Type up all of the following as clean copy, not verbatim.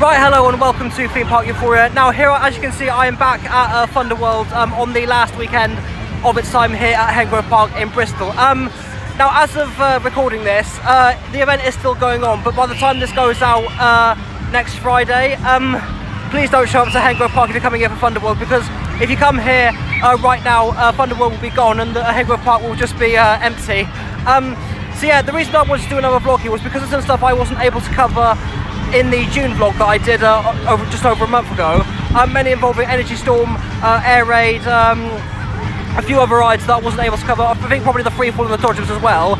Right, hello and welcome to Theme Park Euphoria. Now here, as you can see, I am back at Funderworld on the last weekend of its time here at Hengrove Park in Bristol. Now as of recording this, the event is still going on, but by the time this goes out next Friday, please don't show up to Hengrove Park if you're coming here for Funderworld, because if you come here right now, Funderworld will be gone and the Hengrove Park will just be empty. So yeah, the reason I wanted to do another vlog here was because of some stuff I wasn't able to cover in the June vlog that I did just over a month ago, many involving Energy Storm, Air Raid, a few other rides that I wasn't able to cover. I think probably the Freefall and the Dodgems as well.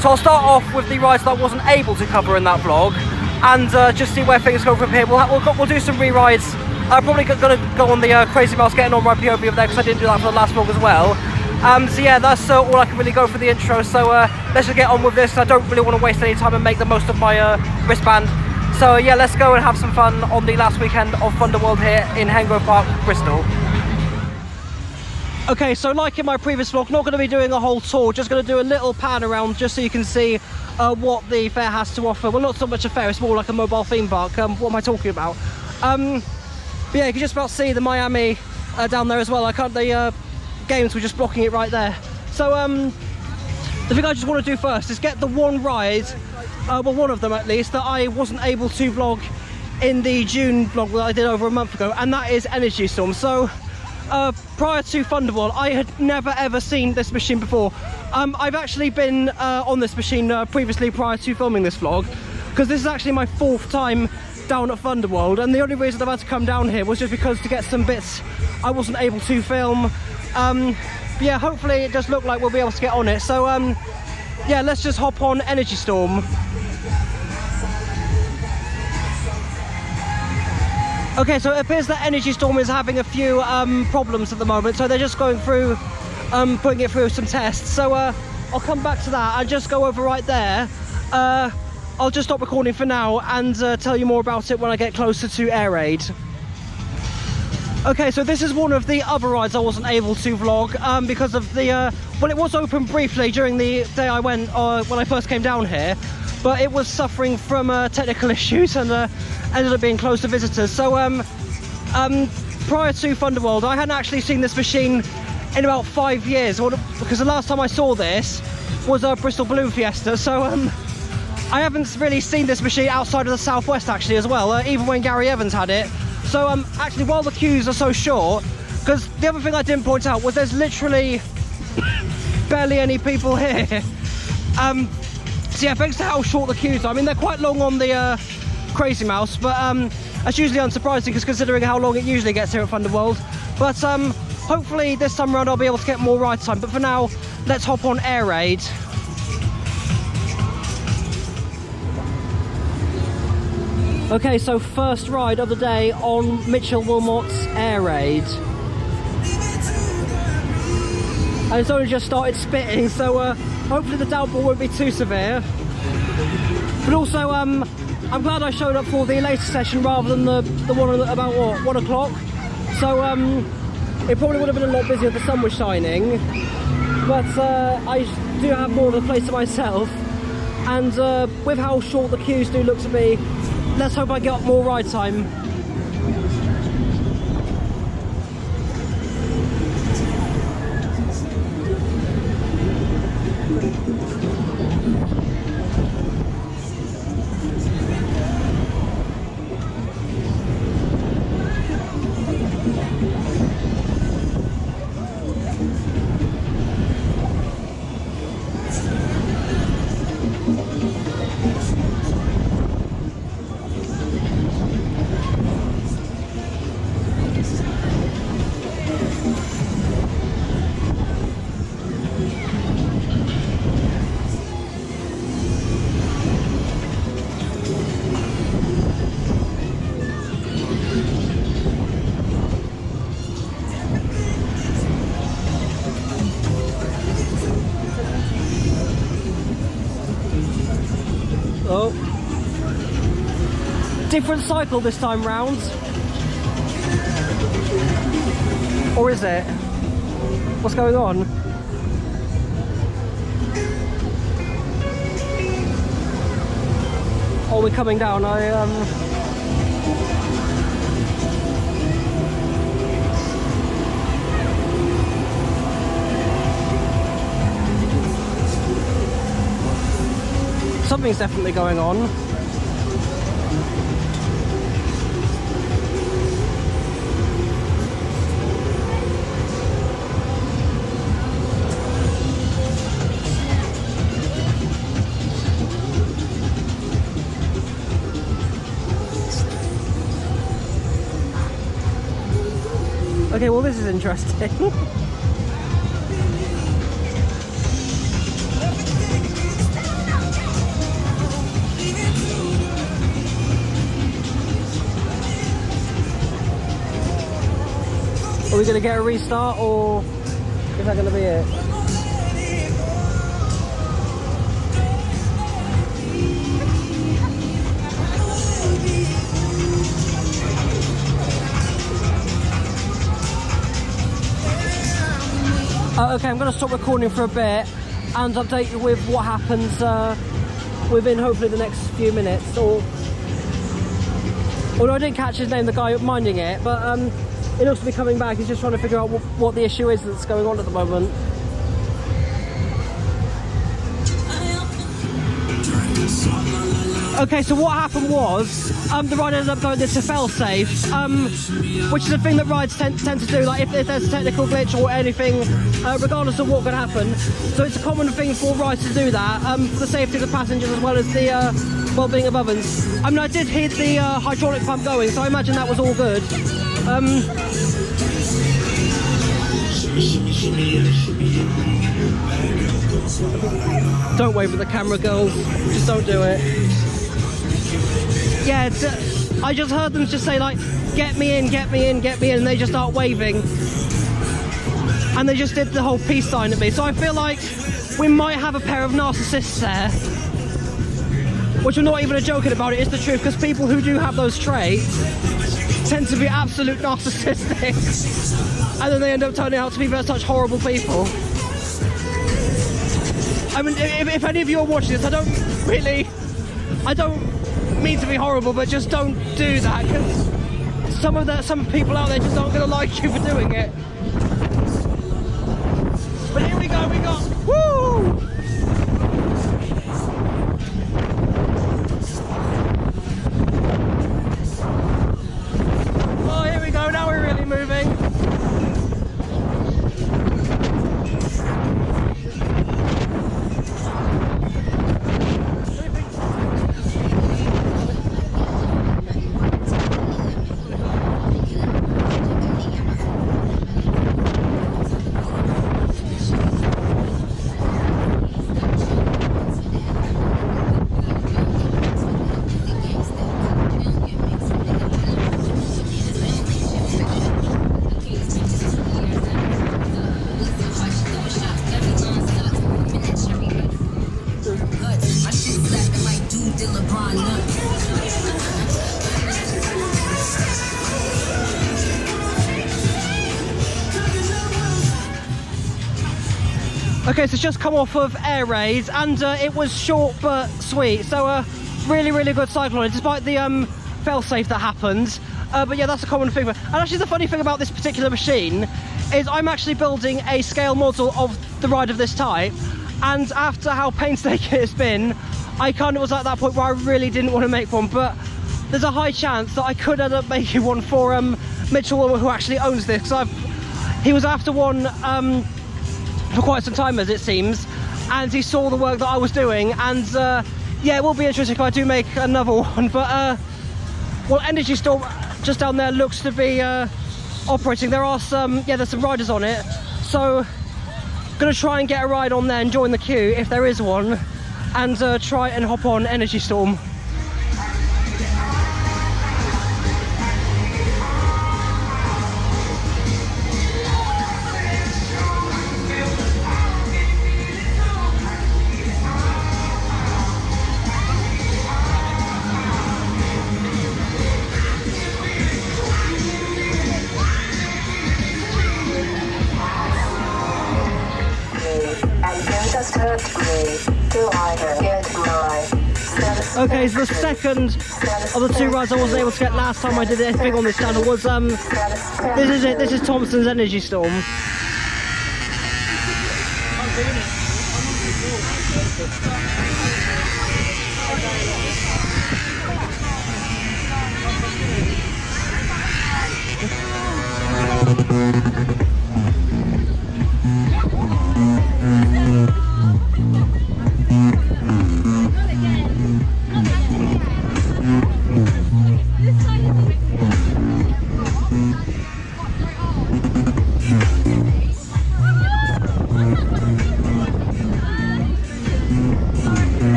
So I'll start off with the rides that I wasn't able to cover in that vlog, and just see where things go from here. We'll do some re-rides. I'm probably going to go on the Crazy Mouse Getting On Ride POV over there, because I didn't do that for the last vlog as well. So yeah, that's all I can really go for the intro, so let's just get on with this. I don't really want to waste any time and make the most of my wristband. So yeah, let's go and have some fun on the last weekend of Funderworld here in Hengrove Park, Bristol. Okay, so like in my previous vlog, not going to be doing a whole tour, just going to do a little pan around just so you can see what the fair has to offer. Well, not so much a fair, it's more like a mobile theme park. What am I talking about? But yeah, you can just about see the Miami down there as well. I can't, the games were just blocking it right there. So the thing I just want to do first is get the one ride, well, one of them at least, that I wasn't able to vlog in the June vlog that I did over a month ago, and that is Energy Storm. So prior to Funderworld, I had never ever seen this machine before. I've actually been on this machine previously prior to filming this vlog, because this is actually my 4th time down at Funderworld, and the only reason I've had to come down here was just because to get some bits I wasn't able to film. Yeah, hopefully it does look like we'll be able to get on it. So yeah, let's just hop on Energy Storm. Okay, so it appears that Energy Storm is having a few problems at the moment, so they're just going through putting it through some tests. So I'll come back to that and just go over right there. I'll just stop recording for now and tell you more about it when I get closer to Air Raid. Okay, so this is one of the other rides I wasn't able to vlog because of the, well, it was open briefly during the day I went when I first came down here, but it was suffering from technical issues and ended up being closed to visitors. So prior to Funderworld, I hadn't actually seen this machine in about 5 years, because the last time I saw this was Bristol Balloon Fiesta. So I haven't really seen this machine outside of the southwest actually as well, even when Gary Evans had it. So actually, while the queues are so short, because the other thing I didn't point out was there's literally barely any people here. So yeah, thanks to how short the queues are. I mean, they're quite long on the Crazy Mouse, but that's usually unsurprising, because considering how long it usually gets here at Funderworld. But hopefully this time around I'll be able to get more ride time. But for now, let's hop on Air Raid. Okay, so first ride of the day on Mitchell Wilmot's Air Raid. And it's only just started spitting, so hopefully the downpour won't be too severe. But also, I'm glad I showed up for the later session rather than the one about, what, 1 o'clock? So it probably would have been a lot busier if the sun was shining. But I do have more of the place to myself. And with how short the queues do look to be, let's hope I get more ride time. Oh, different cycle this time round, or is it? What's going on? Oh, we're coming down. something's definitely going on. Okay, well this is interesting. Are we going to get a restart, or is that going to be it? Okay, I'm going to stop recording for a bit and update you with what happens within hopefully the next few minutes. Although I didn't catch his name, the guy minding it, but it looks to be coming back. He's just trying to figure out what the issue is that's going on at the moment. Okay, so what happened was the ride ended up going into fail-safe, which is a thing that rides tend to do, like if there's a technical glitch or anything, regardless of what could happen. So it's a common thing for rides to do that, for the safety of the passengers as well as the well-being of others. I mean, I did hear the hydraulic pump going, so I imagine that was all good. Don't wave at the camera, girls. Just don't do it. Yeah, I just heard them just say, like, get me in, get me in, get me in, and they just start waving. And they just did the whole peace sign at me. So I feel like we might have a pair of narcissists there. Which I'm not even joking about, it is the truth, because people who do have those traits tend to be absolute narcissistic. And then they end up turning out to be such horrible people. I mean, if any of you are watching this, I don't mean to be horrible, but just don't do that, because some people out there just aren't going to like you for doing it. But here we go, we got, woo! Oh, here we go, now we're really moving. Okay, so it's just come off of air raid, and it was short but sweet. So really good cycle on it, despite the fail-safe that happened. But yeah, that's a common thing. And actually the funny thing about this particular machine is I'm actually building a scale model of the ride of this type, and after how painstaking it's been, I kind of was at that point where I really didn't want to make one, but there's a high chance that I could end up making one for Mitchell, who actually owns this, because he was after one for quite some time, as it seems, and he saw the work that I was doing, and yeah, it will be interesting if I do make another one. But well, Energy Storm just down there looks to be operating. There are there's some riders on it, so gonna try and get a ride on there and join the queue if there is one, and try and hop on Energy Storm. Okay, so the second of the two rides I wasn't able to get last time I did anything on this channel was this is it. This is Thompson's Energy Storm.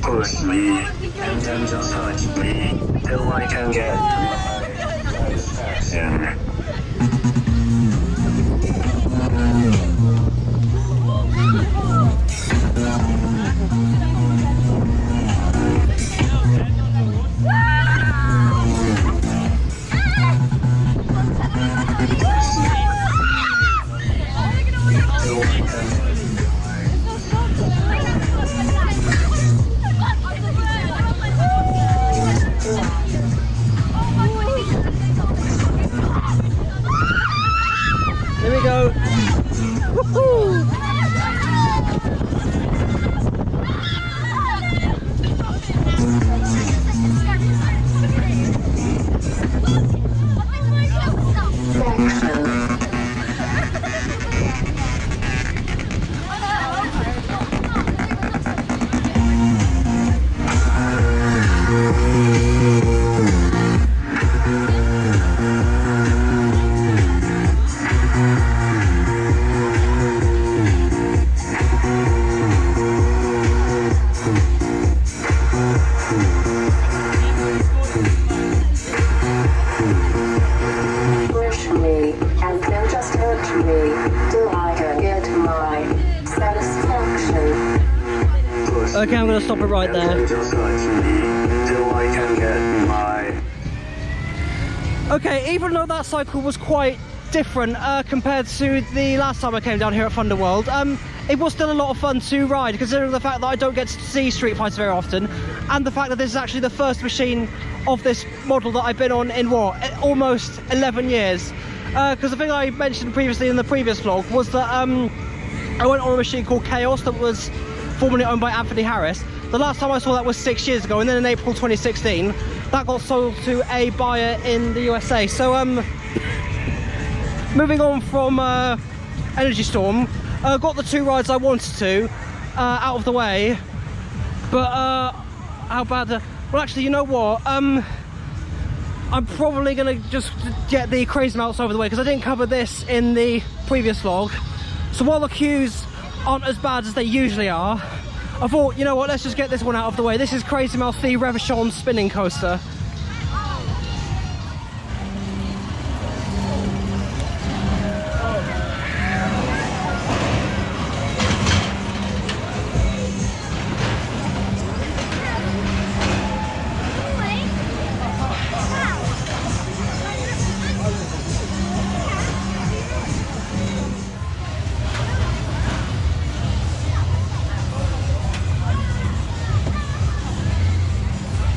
Push me, and then just touch me, till I can get my satisfaction. Here we go. Woohoo! Okay, I'm going to stop it right there. Okay, even though that cycle was quite different compared to the last time I came down here at Funderworld, it was still a lot of fun to ride, considering the fact that I don't get to see Street Fighter very often, and the fact that this is actually the first machine of this model that I've been on in what, almost 11 years. Because the thing I mentioned previously in the previous vlog was that I went on a machine called Chaos that was formerly owned by Anthony Harris. The last time I saw that was 6 years ago, and then in April 2016 that got sold to a buyer in the USA. So moving on from Energy Storm, got the 2 rides I wanted to out of the way, but how bad well, actually, you know what, I'm probably gonna just get the Crazy Mounts over the way, because I didn't cover this in the previous vlog. So while the queues aren't as bad as they usually are, I thought, you know what, let's just get this one out of the way. This is Crazy Mouse the Revachon spinning coaster.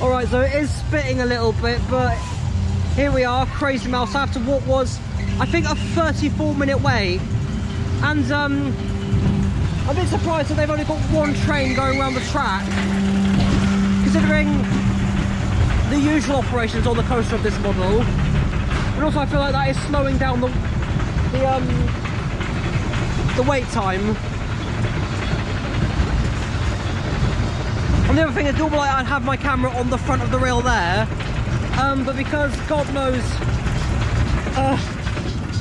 Alright, so it is spitting a little bit, but here we are, Crazy Mouse, after what was, I think, a 34-minute wait. And I'm a bit surprised that they've only got 1 train going around the track, considering the usual operations on the coaster of this model. But also I feel like that is slowing down the wait time. And the other thing is, normally I'd have my camera on the front of the rail there, but because God knows,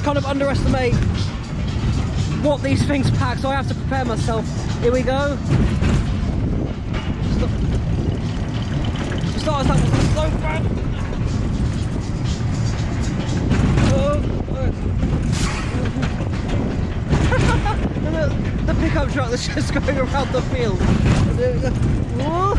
kind of underestimate what these things pack, so I have to prepare myself. Here we go. start as that was so bad. The pickup truck that's just going around the field. Whoa.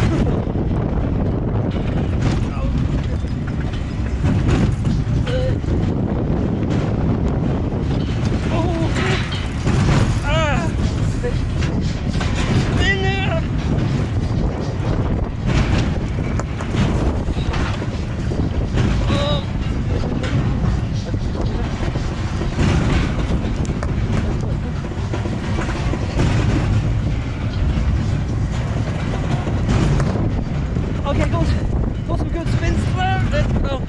Okay, got some good spins there. Let's go.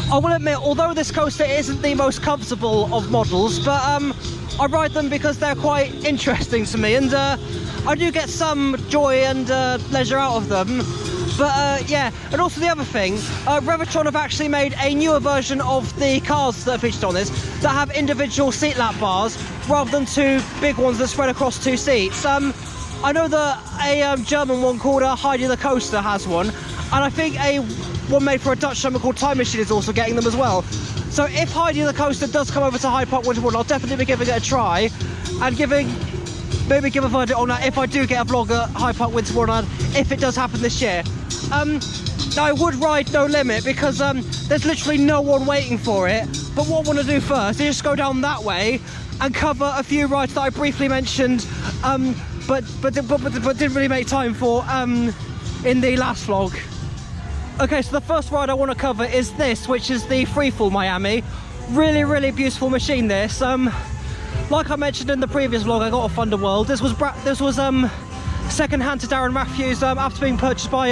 I will admit, although this coaster isn't the most comfortable of models, but I ride them because they're quite interesting to me, and I do get some joy and leisure out of them. But yeah, and also the other thing, Revitron have actually made a newer version of the cars that are featured on this that have individual seat lap bars rather than two big ones that spread across two seats. I know that a German one called Heidi the Coaster has one, and I think a one made for a Dutch number called Time Machine is also getting them as well. So if Heidi the Coaster does come over to Hyde Park Winterbourne, I'll definitely be giving it a try and maybe give a verdict on that if I do get a vlog at Hyde Park Winterbourne, and if it does happen this year. Now I would ride No Limit because there's literally no one waiting for it, but what I want to do first is just go down that way and cover a few rides that I briefly mentioned, but didn't really make time for in the last vlog. Okay, so the first ride I want to cover is this, which is the Freefall Miami. Really, really beautiful machine, this. Like I mentioned in the previous vlog, I got a Funderworld. This was second hand to Darren Matthews after being purchased by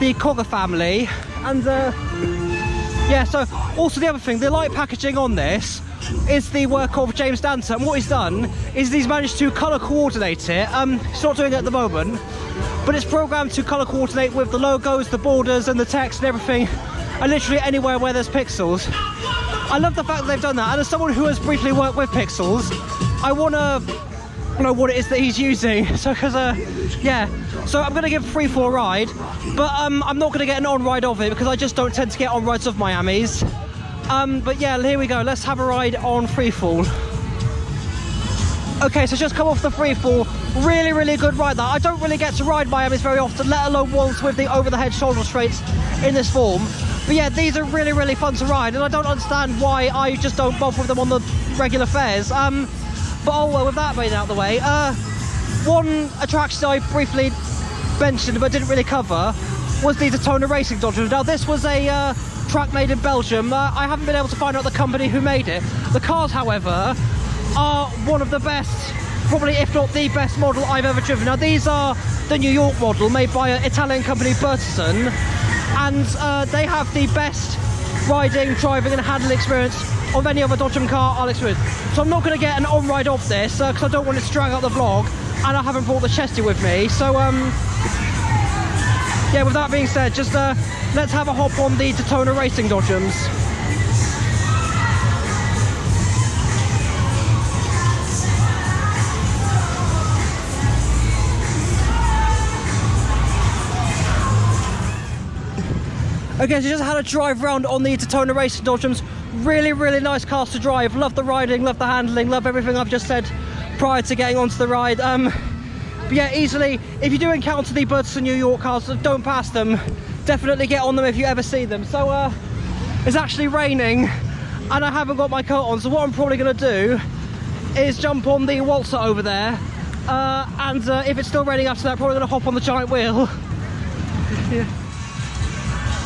the Cogger family. And yeah, so also the other thing, the light packaging on this is the work of James Danton. And what he's done is he's managed to colour coordinate it. He's not doing it at the moment, but it's programmed to colour coordinate with the logos, the borders and the text and everything, and literally anywhere where there's pixels. I love the fact that they've done that, and as someone who has briefly worked with pixels, I want to know what it is that he's using. So yeah, so I'm going to give Freefall a ride, but I'm not going to get an on-ride of it because I just don't tend to get on-rides of Miamis. But yeah, here we go, let's have a ride on Freefall. Okay, so just come off the Freefall. Really, really good ride that. I don't really get to ride Miamis very often, let alone ones with the over-the-head shoulder restraints in this form. But yeah, these are really, really fun to ride, and I don't understand why I just don't bother with them on the regular fares. But oh well, with that made out of the way, one attraction I briefly mentioned but didn't really cover was the Daytona Racing Dodger. Now this was a track made in Belgium. I haven't been able to find out the company who made it. The cars, however, are one of the best, probably if not the best model I've ever driven. Now these are the New York model made by an Italian company, Bertelsmann, and they have the best riding, driving and handling experience of any other Dodgem car I'll experience. So I'm not going to get an on-ride of this because I don't want it to drag out the vlog, and I haven't brought the chesty with me. So yeah, with that being said, just let's have a hop on the Daytona Racing Dodgems. Okay, so just had a drive around on the Daytona Racing Dodgems. Really, really nice cars to drive. Love the riding, love the handling, love everything I've just said prior to getting onto the ride. But yeah, easily, if you do encounter the Bertelsmann New York cars, don't pass them. Definitely get on them if you ever see them. So it's actually raining and I haven't got my coat on, so what I'm probably going to do is jump on the Waltzer over there, and if it's still raining after that, probably going to hop on the giant wheel. Yeah.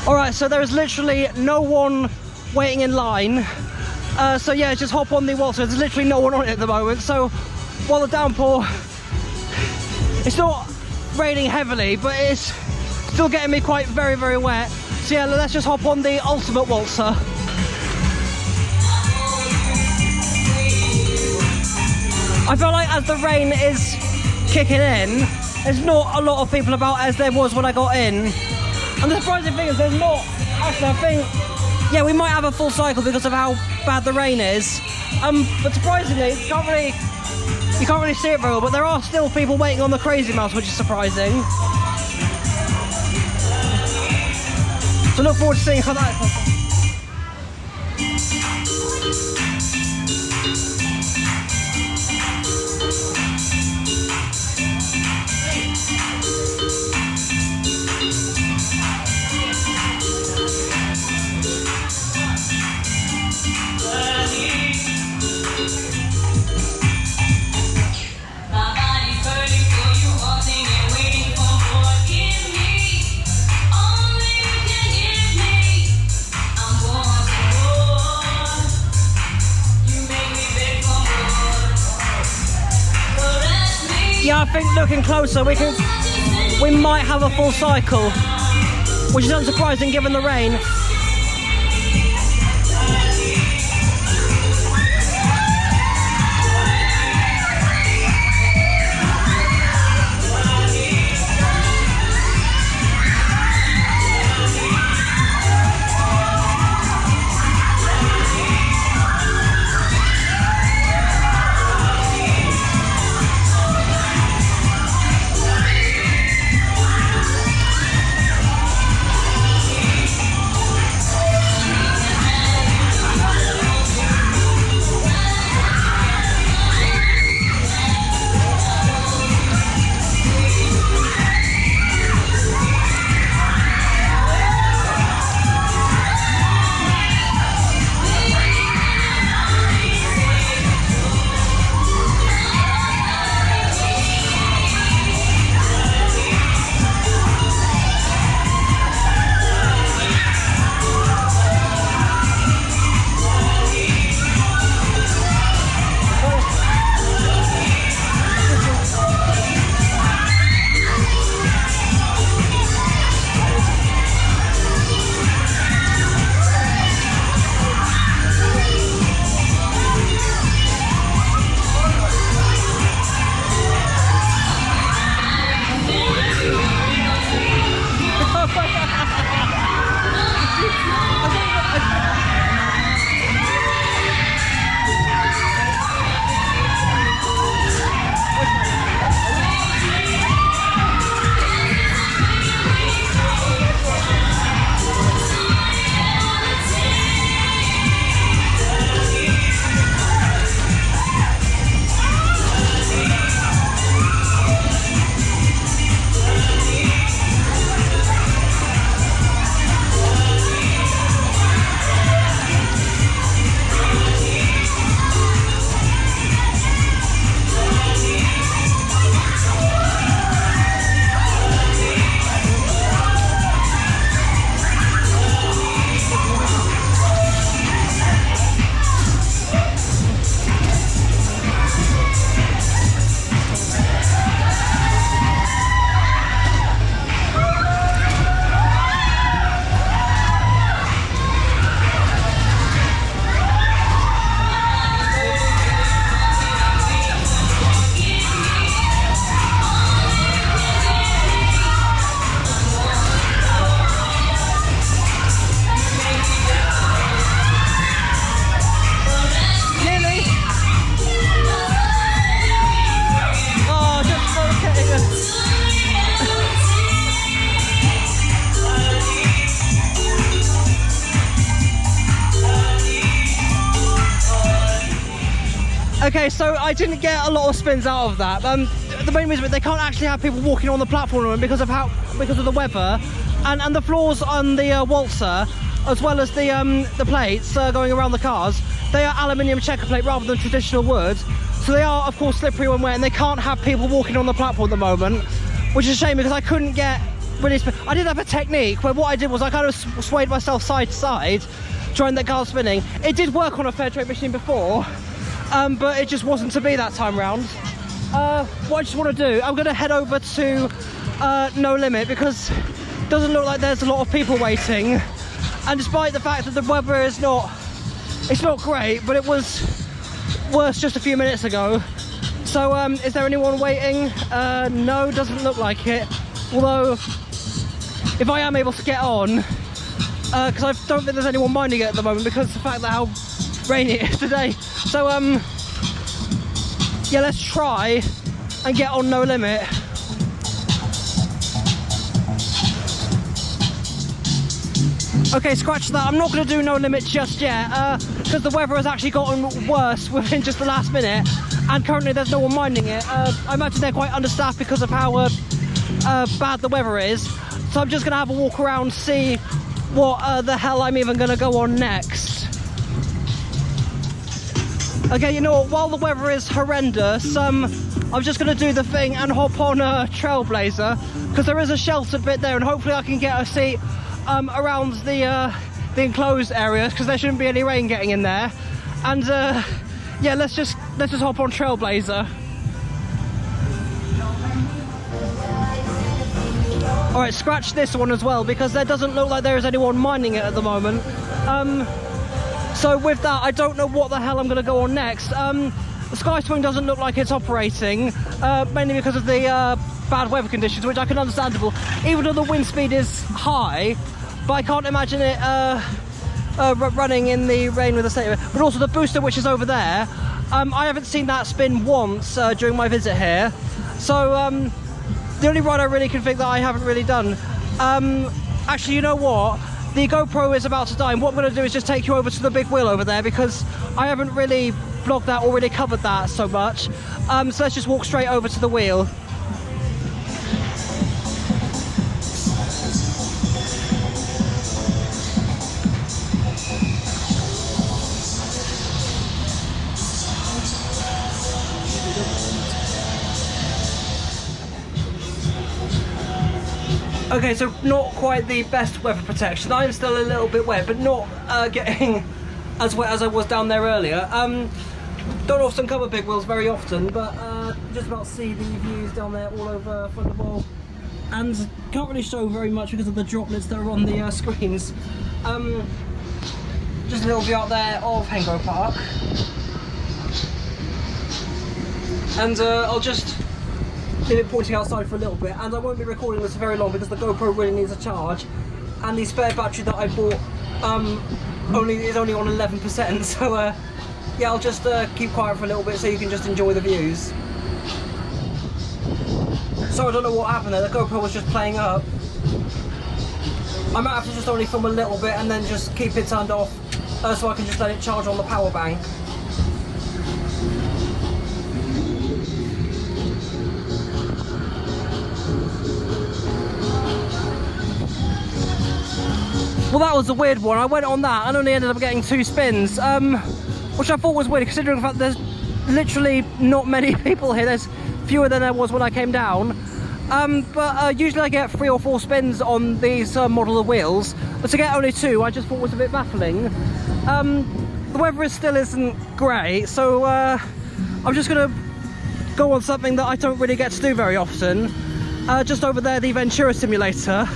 Alright, so there is literally no one waiting in line, so yeah, just hop on the Waltzer. There's literally no one on it at the moment, so while the downpour It's not raining heavily, but it's still getting me quite very wet. So yeah, let's just hop on the ultimate waltzer. I feel like as the rain is kicking in, there's not a lot of people about as there was when I got in. And the surprising thing is there's not, actually I think, yeah, we might have a full cycle because of how bad the rain is. But surprisingly, you can't really see it very well, but there are still people waiting on the Crazy Mouse, which is surprising. So look forward to seeing how that is. Yeah, I think looking closer, we might have a full cycle, which is unsurprising given the rain. Okay, so I didn't get a lot of spins out of that. The main reason they can't actually have people walking on the platform because of the weather, and the floors on the waltzer, as well as the plates going around the cars, they are aluminium checker plate rather than traditional wood. So they are, of course, slippery when wet, and they can't have people walking on the platform at the moment, which is a shame because I couldn't get really. I did have a technique where what I did was I kind of swayed myself side to side, trying that car spinning. It did work on a fair trade machine before. But it just wasn't to be that time round. what I just want to do, I'm going to head over to No Limit because it doesn't look like there's a lot of people waiting. And despite the fact that the weather is not great, but it was worse just a few minutes ago. So is there anyone waiting? No, doesn't look like it. Although, if I am able to get on, because I don't think there's anyone minding it at the moment because of the fact that how rainy it is today. So yeah, let's try and get on No Limit. Okay, scratch that. I'm not going to do No Limit just yet because the weather has actually gotten worse within just the last minute, and currently there's no one minding it. I imagine they're quite understaffed because of how bad the weather is. So I'm just going to have a walk around, see what the hell I'm even going to go on next. Okay, you know what? While the weather is horrendous, I'm just going to do the thing and hop on a Trailblazer because there is a sheltered bit there, and hopefully I can get a seat around the enclosed areas because there shouldn't be any rain getting in there. And yeah, let's just hop on Trailblazer. All right, scratch this one as well because there doesn't look like there is anyone minding it at the moment. So with that, I don't know what the hell I'm going to go on next. The Sky Swing doesn't look like it's operating, mainly because of the bad weather conditions, which I can understandable. Even though the wind speed is high, but I can't imagine it running in the rain with a state of it. But also the booster, which is over there, I haven't seen that spin once during my visit here. So the only ride I really can think that I haven't really done. Actually, you know what? The GoPro is about to die, and what I'm going to do is just take you over to the big wheel over there because I haven't really vlogged that or really covered that so much. So let's just walk straight over to the wheel. Okay, so not quite the best weather protection. I'm still a little bit wet, but not getting as wet as I was down there earlier. Don't often cover big wheels very often, but just about see the views down there all over Funderworld. And can't really show very much because of the droplets that are on the screens. Just a little view out there of Hengo Park. And I'll just leave it pointing outside for a little bit, and I won't be recording this very long because the GoPro really needs a charge, and the spare battery that I bought is only on 11%. So yeah, I'll just keep quiet for a little bit so you can just enjoy the views. So I don't know what happened there. The GoPro was just playing up. I might have to just only film a little bit and then just keep it turned off so I can just let it charge on the power bank. Well, that was a weird one. I went on that and only ended up getting 2 spins, which I thought was weird considering the fact there's literally not many people here. There's fewer than there was when I came down. But usually I get 3 or 4 spins on these model of wheels, but to get only 2 I just thought was a bit baffling. The weather still isn't great, so I'm just going to go on something that I don't really get to do very often. Just over there, the Ventura Simulator.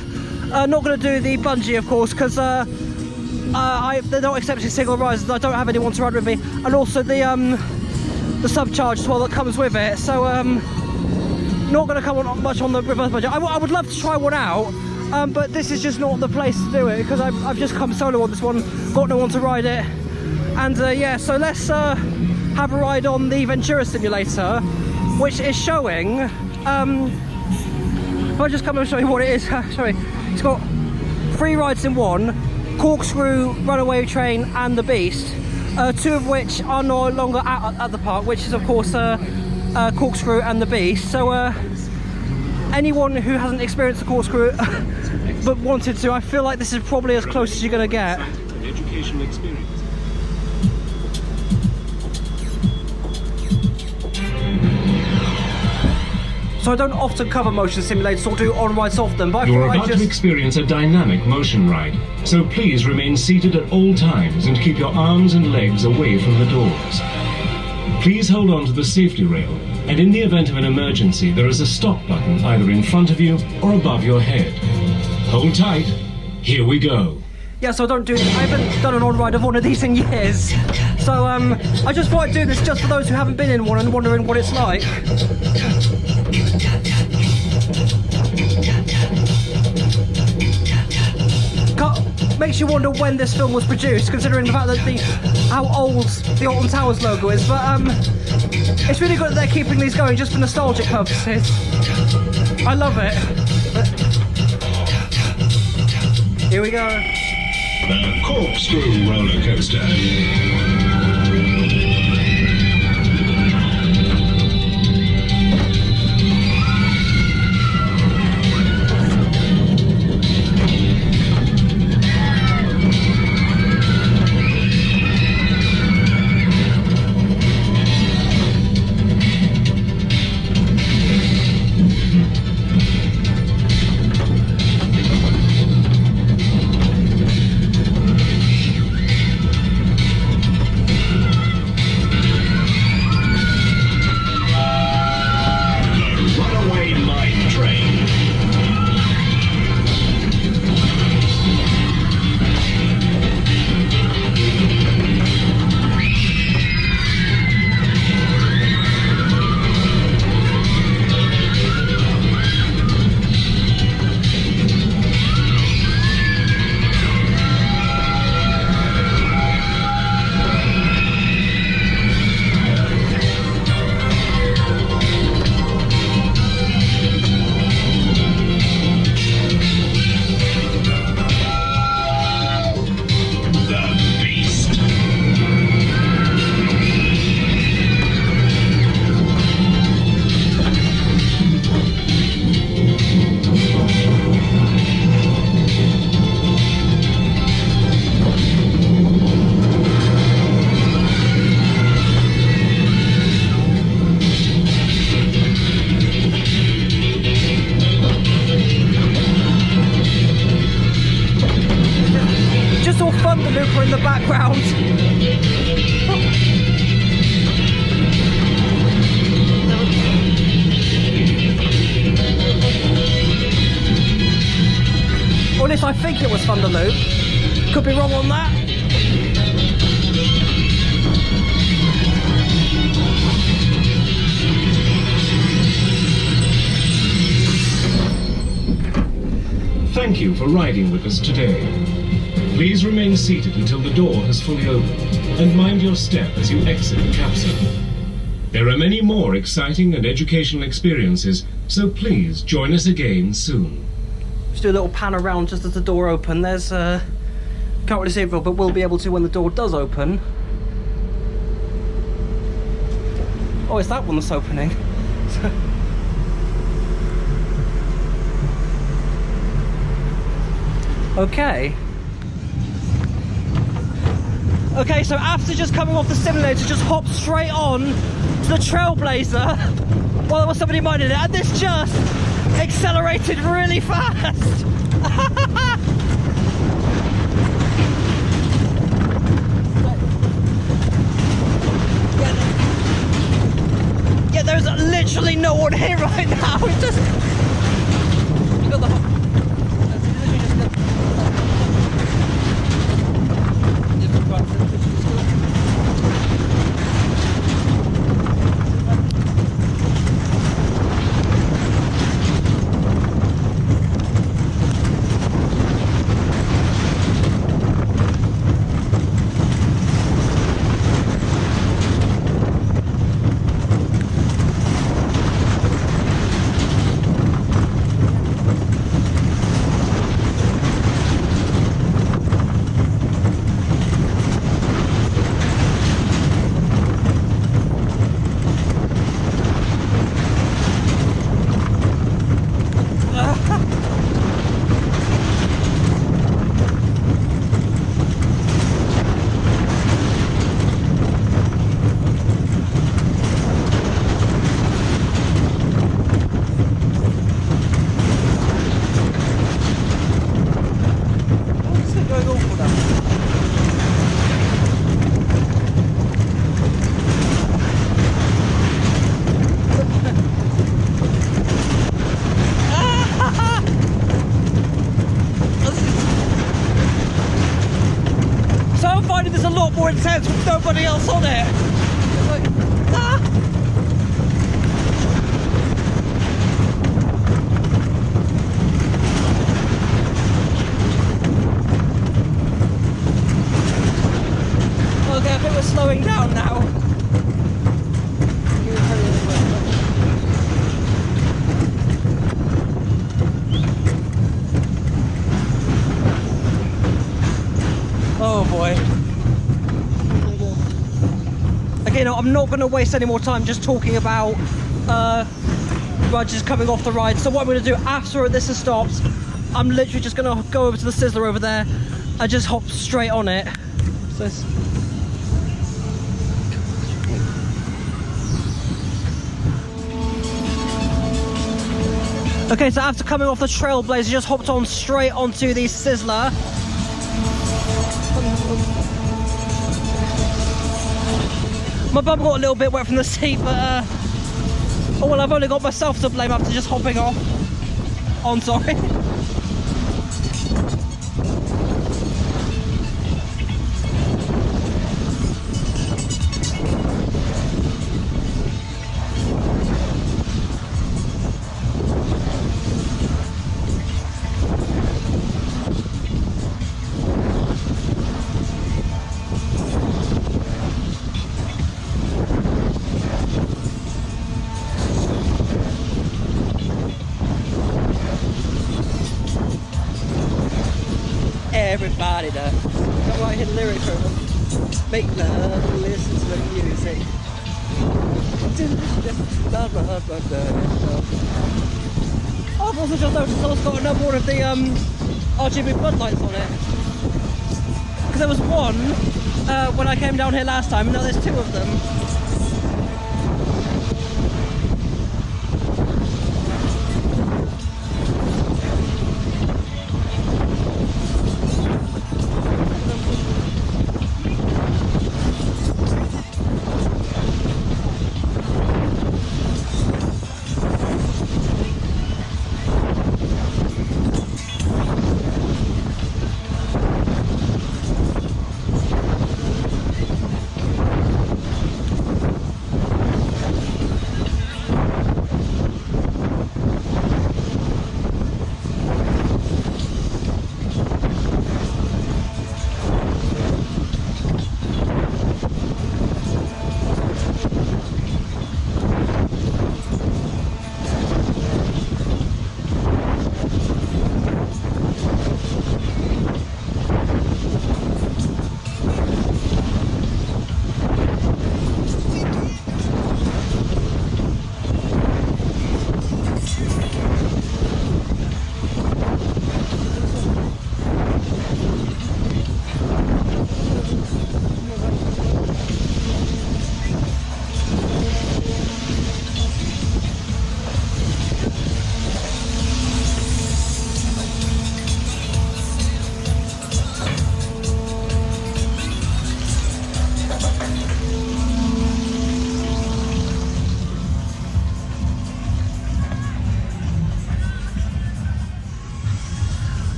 Not going to do the bungee, of course, because they're not accepting single risers. I don't have anyone to ride with me, and also the subcharge as well that comes with it. So not going to come on much on the reverse bungee. I would love to try one out, but this is just not the place to do it because I've just come solo on this one, got no one to ride it, and yeah. So let's have a ride on the Ventura Simulator, which is showing. If I just come and show you what it is, sorry. It's got 3 rides in one: Corkscrew, Runaway Train and the Beast, 2 of which are no longer at the park, which is of course Corkscrew and the Beast. So anyone who hasn't experienced the Corkscrew but wanted to, I feel like this is probably as close as you're going to get. An educational experience. So I don't often cover motion simulators or do on-rides often, but You're I about to experience a dynamic motion ride, so please remain seated at all times and keep your arms and legs away from the doors. Please hold on to the safety rail and in the event of an emergency, there is a stop button either in front of you or above your head. Hold tight. Here we go. Yeah, so I haven't done an on-ride of one of these in years. So I just thought I'd do this just for those who haven't been in one and wondering what it's like. Makes you wonder when this film was produced, considering the fact that how old the Alton Towers logo is. But it's really good that they're keeping these going just for nostalgic purposes. I love it. Here we go. The corkscrew roller coaster. Funderworld in the background. Or at least I think it was Funderworld. Could be wrong on that. Thank you for riding with us today. Please remain seated until the door has fully opened, and mind your step as you exit the capsule. There are many more exciting and educational experiences, so please join us again soon. Just do a little pan around just as the door opens. There's can't really see it, but we'll be able to when the door does open. Oh, it's that one that's opening. Okay. Okay, so after just coming off the simulator, just hop straight on to the Trailblazer while there was somebody minding it, and this just accelerated really fast. Yeah, there's literally no one here right now. It's just you got the nobody else on it. It's like, ah. Okay, I think we're slowing down now. Oh boy. Again, I'm not going to waste any more time just talking about just coming off the ride. So what I'm going to do after this has stopped, I'm literally just going to go over to the Sizzler over there and just hop straight on it. So okay, so after coming off the Trailblazer, just hopped on straight onto the Sizzler. My bum got a little bit wet from the seat, but oh well, I've only got myself to blame after just hopping off. Oh, I'm sorry. Everybody does. Got right here the lyric for them. Make love and listen to the music. I've also just noticed someone's got another one of the RGB floodlights on it. Because there was one when I came down here last time, and now there's two of them.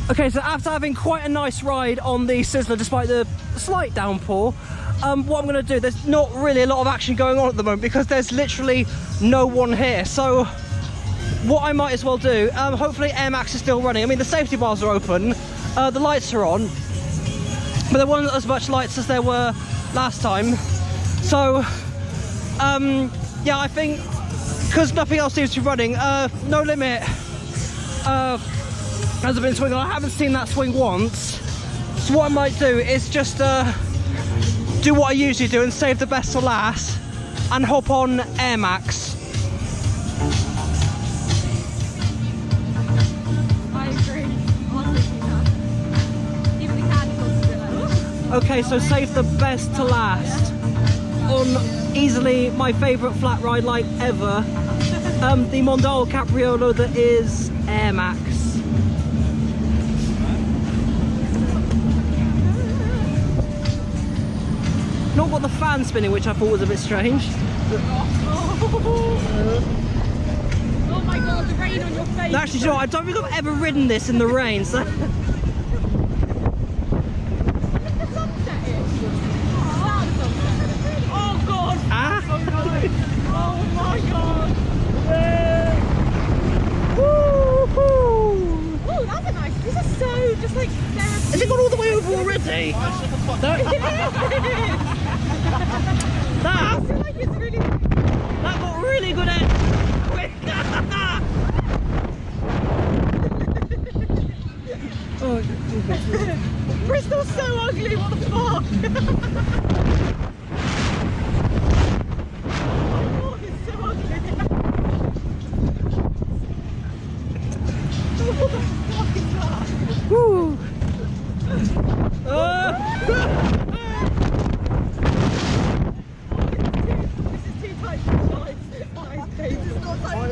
Okay, so after having quite a nice ride on the Sizzler despite the slight downpour, what I'm going to do, there's not really a lot of action going on at the moment because there's literally no one here. So what I might as well do, hopefully Air Max is still running. I mean, the safety bars are open, the lights are on, but there weren't as much lights as there were last time. So yeah, I think because nothing else seems to be running, No Limit has been swinging. I haven't seen that swing once, so what I might do is just do what I usually do and save the best for last and hop on Air Max. I agree. Even the candles are like, Okay, so save the best to last on easily my favourite flat ride like ever, the Mondale Capriolo that is Air Max. Not got the fan spinning, which I thought was a bit strange. oh my god, the rain on your face. Actually, you know, I don't think I've ever ridden this in the rain. So. Look at the sunset. Oh, that's the sunset.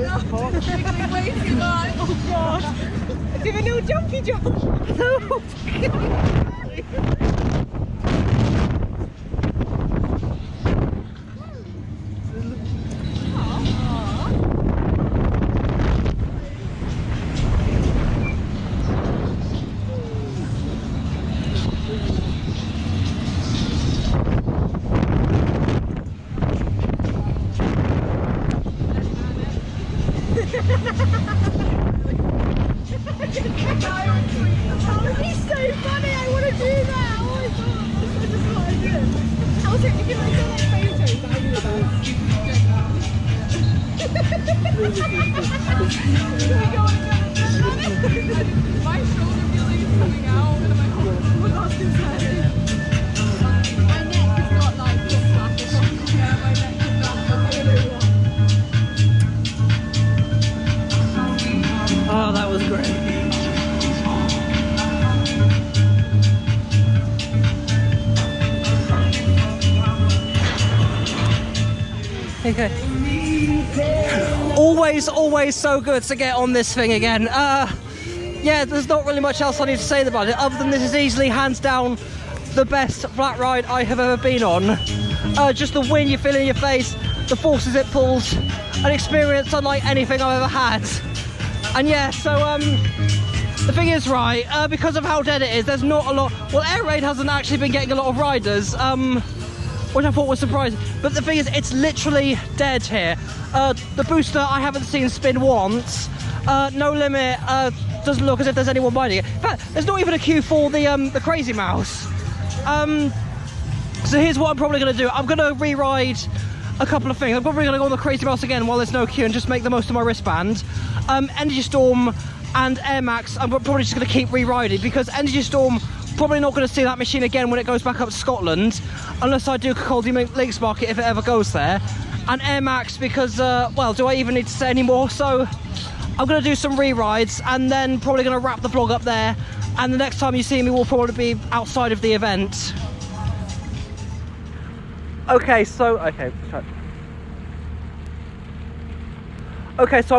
Jiggling way too much. Oh god. Do a little jumpy jump. He's so funny, I want to do that! Oh my god, that's just what I do. Also, if you like photos that I do about. My shoulder feeling is coming out and I'm like, oh my god, this hurting. My neck has got like this black or something. Yeah, my neck is black. Oh, that was great. Okay. Always so good to get on this thing again. Yeah, there's not really much else I need to say about it, other than this is easily, hands down, the best flat ride I have ever been on. Just the wind you feel in your face, the forces it pulls, an experience unlike anything I've ever had. And yeah, so the thing is, right, because of how dead it is, there's not a lot. Well, Air Raid hasn't actually been getting a lot of riders, which I thought was surprising. But the thing is, it's literally dead here. The booster I haven't seen spin once. No Limit doesn't look as if there's anyone riding it. In fact, there's not even a queue for the Crazy Mouse. So here's what I'm probably going to do. I'm going to re-ride a couple of things. I'm probably going to go on the Crazy Mouse again while there's no queue and just make the most of my wristband. Energy Storm and Air Max, I'm probably just going to keep re-riding, because Energy Storm, probably not going to see that machine again when it goes back up to Scotland, unless I do Cacoldi Links Market if it ever goes there. And Air Max because, well, do I even need to say any more? So I'm going to do some re-rides and then probably going to wrap the vlog up there. And the next time you see me will probably be outside of the event. Okay, so I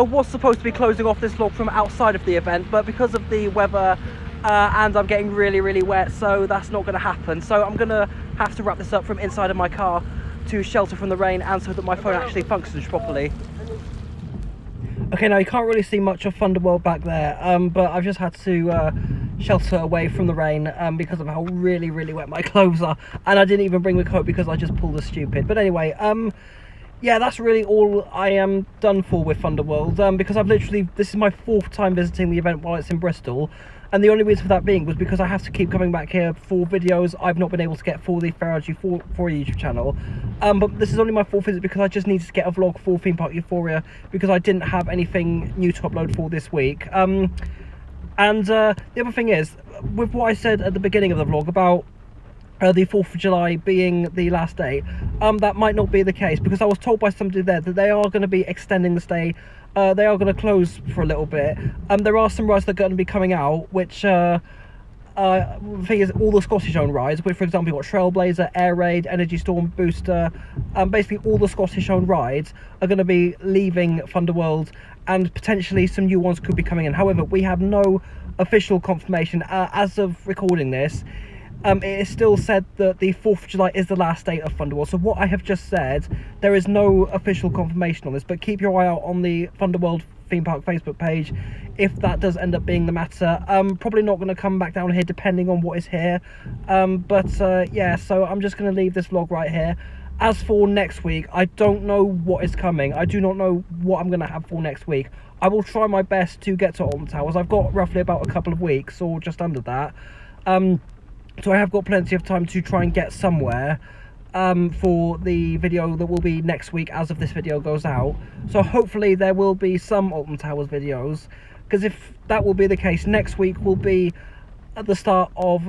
was supposed to be closing off this vlog from outside of the event, but because of the weather and I'm getting really wet, so that's not going to happen. So I'm going to have to wrap this up from inside of my car to shelter from the rain and so that my phone actually functions properly. Okay, now you can't really see much of Funderworld back there, but I've just had to shelter away from the rain because of how really wet my clothes are, and I didn't even bring the coat because I just pulled a stupid. But anyway, yeah, that's really all I am done for with Funderworld, because I've literally, this is my 4th time visiting the event while it's in Bristol, and the only reason for that being was because I have to keep coming back here for videos I've not been able to get for the Ferrari for YouTube channel. But this is only my 4th visit because I just needed to get a vlog for Theme Park Euphoria because I didn't have anything new to upload for this week. And the other thing is, with what I said at the beginning of the vlog about the 4th of July being the last day, that might not be the case, because I was told by somebody there that they are going to be extending the stay. They are going to close for a little bit. There are some rides that are going to be coming out, which the thing is, all the Scottish owned rides, which for example you've got Trailblazer, Air Raid, Energy Storm, Booster, basically all the Scottish owned rides are going to be leaving Funderworld, and potentially some new ones could be coming in. However, we have no official confirmation as of recording this. It is still said that the 4th of July is the last date of Funderworld. So what I have just said, there is no official confirmation on this, but keep your eye out on the Funderworld theme park Facebook page if that does end up being the matter. Probably not going to come back down here depending on what is here. Yeah, so I'm just going to leave this vlog right here. As for next week, I don't know what is coming. I do not know what I'm going to have for next week. I will try my best to get to Alton Towers. I've got roughly about a couple of weeks or just under that. So I have got plenty of time to try and get somewhere for the video that will be next week as of this video goes out. So hopefully there will be some Alton Towers videos, because if that will be the case, next week will be at the start of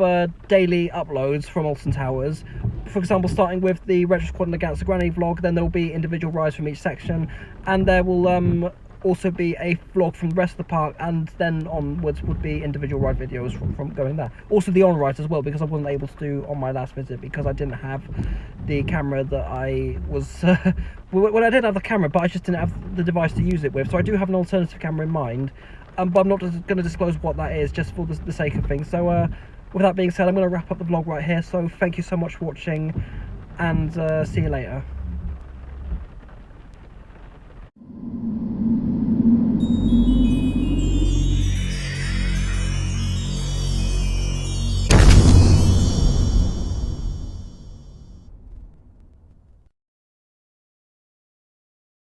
daily uploads from Alton Towers. For example, starting with the Retro Squad and the Gangster Granny vlog, then there will be individual rides from each section, and there will also be a vlog from the rest of the park, and then onwards would be individual ride videos from going there. Also the on rides as well, because I wasn't able to do on my last visit because I didn't have the camera that I was well, I did have the camera, but I just didn't have the device to use it with. So I do have an alternative camera in mind, but I'm not going to disclose what that is, just for the sake of things. So with that being said, I'm going to wrap up the vlog right here. So thank you so much for watching, and see you later.